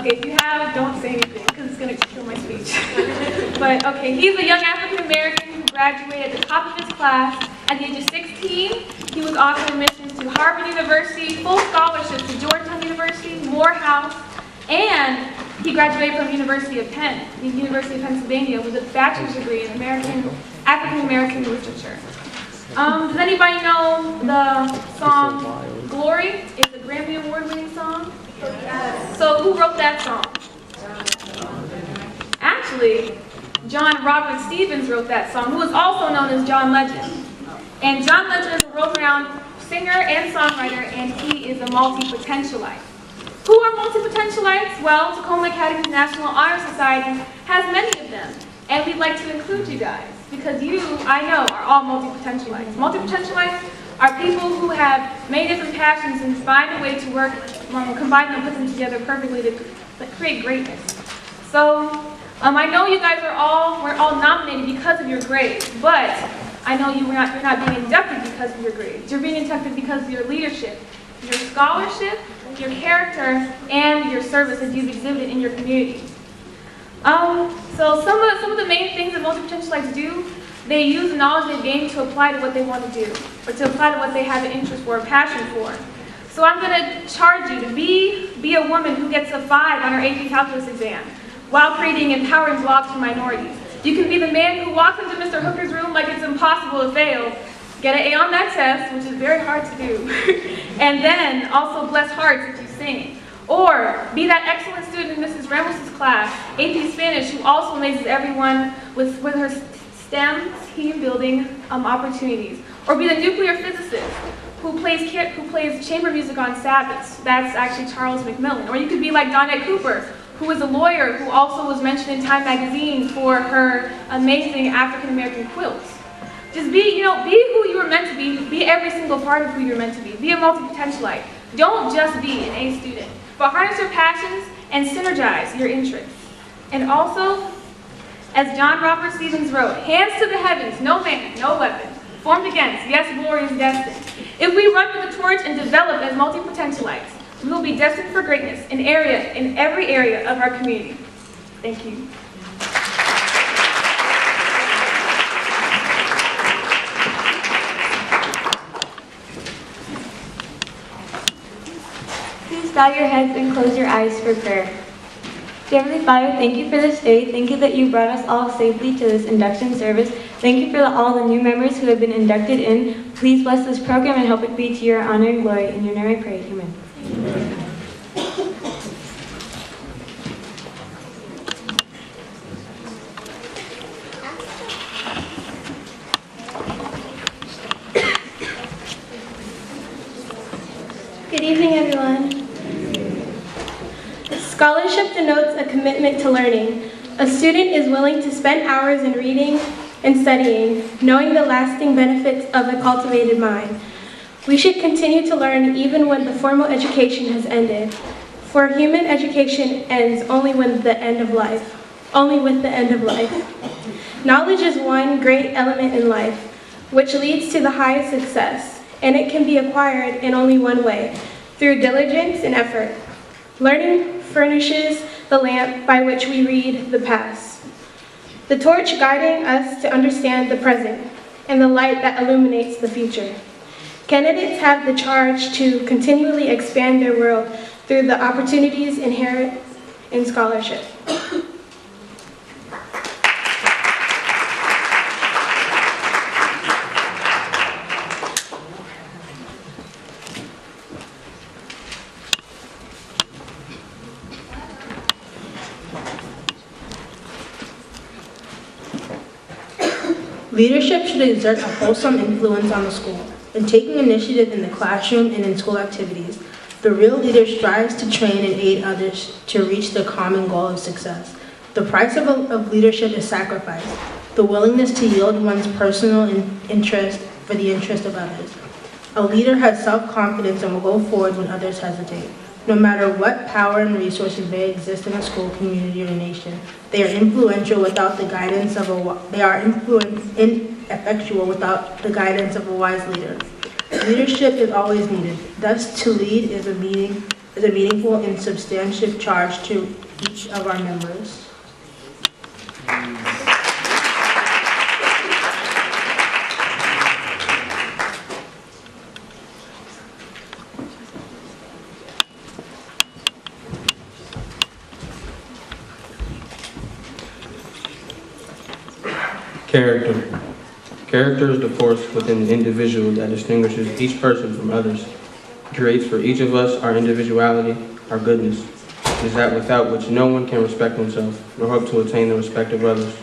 Okay, if you have, don't say anything, because it's going to kill my speech. But, okay, he's a young African-American who graduated at the top of his class. At the age of 16, he was offered admissions to Harvard University, full scholarships to Georgetown University, Morehouse, and he graduated from the University of Pennsylvania with a bachelor's degree in African-American literature. Does anybody know the song Glory? It's a Grammy Award-winning song. So who wrote that song? Actually, John Robert Stevens wrote that song, who is also known as John Legend. And John Legend is a world-renowned singer and songwriter, and he is a multi-potentialite. Who are multi-potentialites? Well, Takoma Academy's National Honor Society has many of them, and we'd like to include you guys, because you, I know, are all multi-potentialites. Multi-potentialites are people who have many different passions and find a way to work, combine them, put them together perfectly to create greatness. So, I know you guys we're all nominated because of your grades, but I know you're not being inducted because of your grades. You're being inducted because of your leadership, your scholarship, your character, and your service that you've exhibited in your community. So some of the main things that multi-potentialites do, they use the knowledge they've gained to apply to what they want to do, or to apply to what they have an interest for, a passion for. So I'm going to charge you to be a woman who gets a 5 on her AP Calculus exam, while creating empowering blogs for minorities. You can be the man who walks into Mr. Hooker's room like it's impossible to fail, get an A on that test, which is very hard to do, and then also bless hearts if you sing. Or be that excellent student in Mrs. Ramos' class, AP Spanish, who also amazes everyone with her STEM team building opportunities. Or be the nuclear physicist who plays chamber music on Sabbaths. That's actually Charles McMillan. Or you could be like Donette Cooper, who is a lawyer who also was mentioned in Time magazine for her amazing African-American quilts. Just be who you were meant to be. Be every single part of who you're meant to be. Be a multi-potentialite. Don't just be an A student, but harness your passions and synergize your interests. And also, as John Robert Stevens wrote, hands to the heavens, no man, no weapon, formed against, yes, glory is destined. If we run with the torch and develop as multi-potentialites, we will be destined for greatness in every area of our community. Thank you. Please bow your heads and close your eyes for prayer. Dear Heavenly Father, thank you for this day. Thank you that you brought us all safely to this induction service. Thank you for all the new members who have been inducted in. Please bless this program and help it be to your honor and glory. In your name I pray. Amen. Good evening, everyone. Scholarship denotes a commitment to learning. A student is willing to spend hours in reading and studying, knowing the lasting benefits of a cultivated mind. We should continue to learn even when the formal education has ended. For human education ends only with the end of life. Knowledge is one great element in life, which leads to the highest success, and it can be acquired in only one way, through diligence and effort. Learning furnishes the lamp by which we read the past, the torch guiding us to understand the present, and the light that illuminates the future. Candidates have the charge to continually expand their world through the opportunities inherent in scholarship. Leadership should exert a wholesome influence on the school. In taking initiative in the classroom and in school activities, the real leader strives to train and aid others to reach the common goal of success. The price of leadership is sacrifice, the willingness to yield one's personal interest for the interest of others. A leader has self-confidence and will go forward when others hesitate. No matter what power and resources may exist in a school, community, or nation, they are ineffectual without the guidance of a wise leader. Leadership is always needed. Thus, to lead is a meaning is a meaningful and substantive charge to each of our members. Character. Character is the force within the individual that distinguishes each person from others. It creates for each of us our individuality, our goodness. It is that without which no one can respect himself, nor hope to attain the respect of others.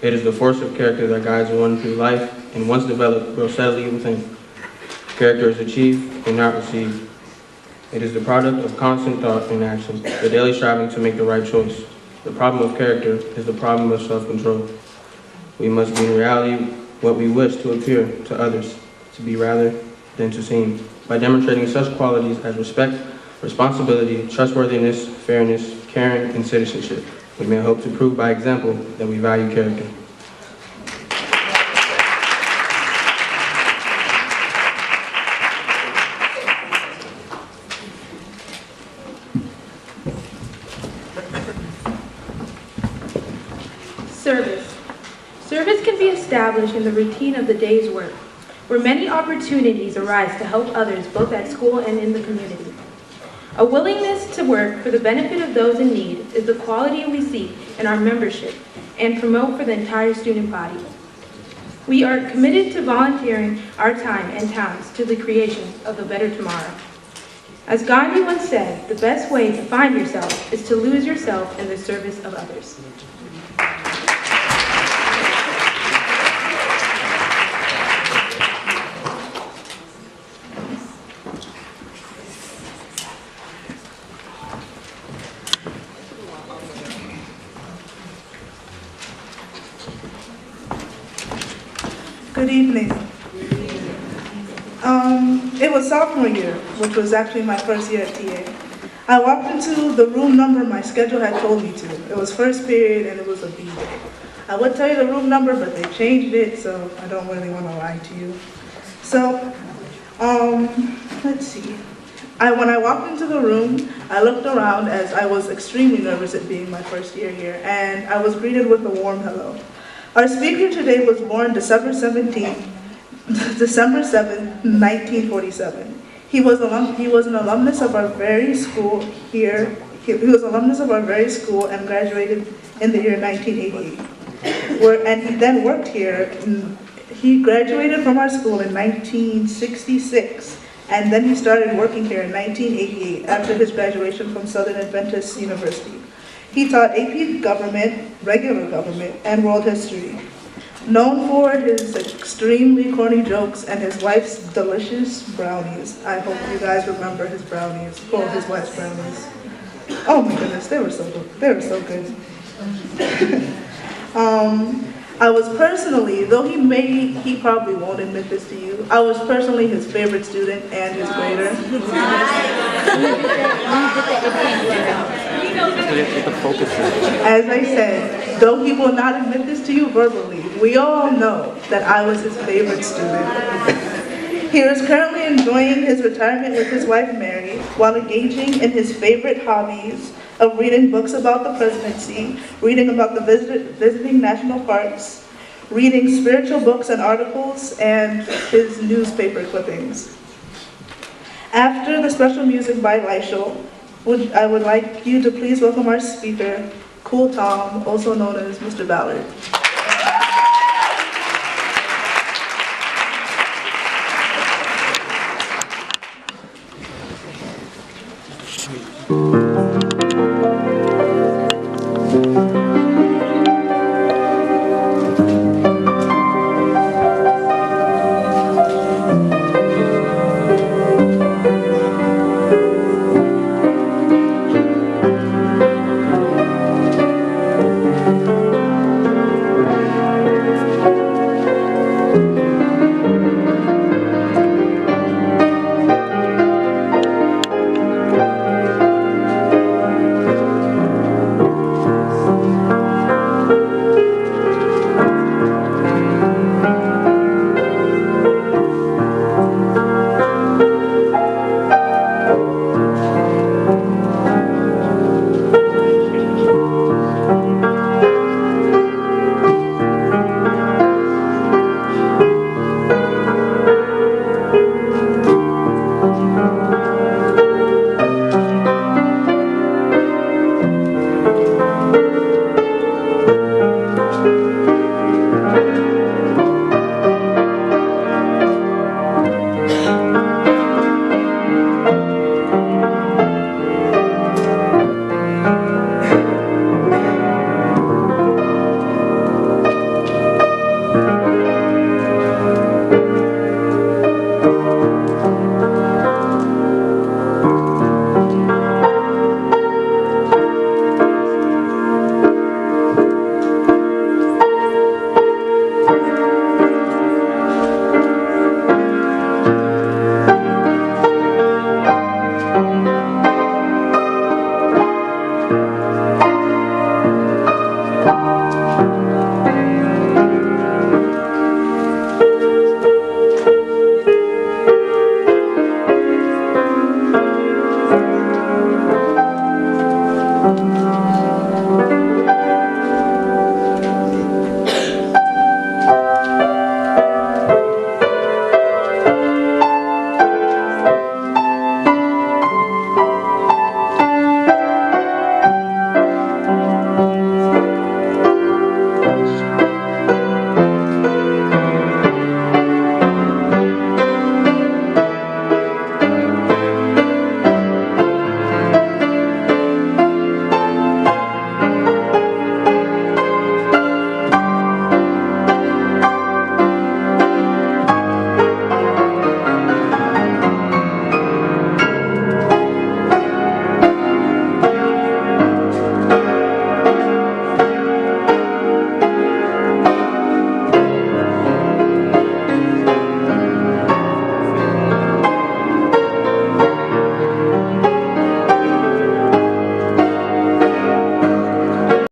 It is the force of character that guides one through life, and once developed, grows steadily within. Character is achieved and not received. It is the product of constant thought and action, the daily striving to make the right choice. The problem of character is the problem of self-control. We must be in reality what we wish to appear to others, to be rather than to seem, by demonstrating such qualities as respect, responsibility, trustworthiness, fairness, caring, and citizenship. We may hope to prove by example that we value character. Service. Service can be established in the routine of the day's work, where many opportunities arise to help others both at school and in the community. A willingness to work for the benefit of those in need is the quality we seek in our membership and promote for the entire student body. We are committed to volunteering our time and talents to the creation of a better tomorrow. As Gandhi once said, the best way to find yourself is to lose yourself in the service of others. Good evening. It was sophomore year, which was actually my first year at TA. I walked into the room number my schedule had told me to. It was first period and it was a B day. I would tell you the room number, but they changed it, so I don't really want to lie to you. So, let's see. When I walked into the room, I looked around as I was extremely nervous at being my first year here, and I was greeted with a warm hello. Our speaker today was born December 7th, 1947. He was an alumnus of our very school here. He was an alumnus of our very school and graduated in the year 1988. And he then worked here. He graduated from our school in 1966, and then he started working here in 1988 after his graduation from Southern Adventist University. He taught AP Government, Regular Government, and World History. Known for his extremely corny jokes and his wife's delicious brownies. I hope you guys remember his brownies, or his wife's brownies. Oh my goodness, they were so good. They were so good. I was personally, though he probably won't admit this to you, I was personally his favorite student and his grader. As I said, though he will not admit this to you verbally, we all know that I was his favorite student. He is currently enjoying his retirement with his wife Mary while engaging in his favorite hobbies of reading books about the presidency, reading about the visiting national parks, reading spiritual books and articles, and his newspaper clippings. After the special music by Lyshel, I would like you to please welcome our speaker, Cool Tom, also known as Mr. Ballard. Thank you.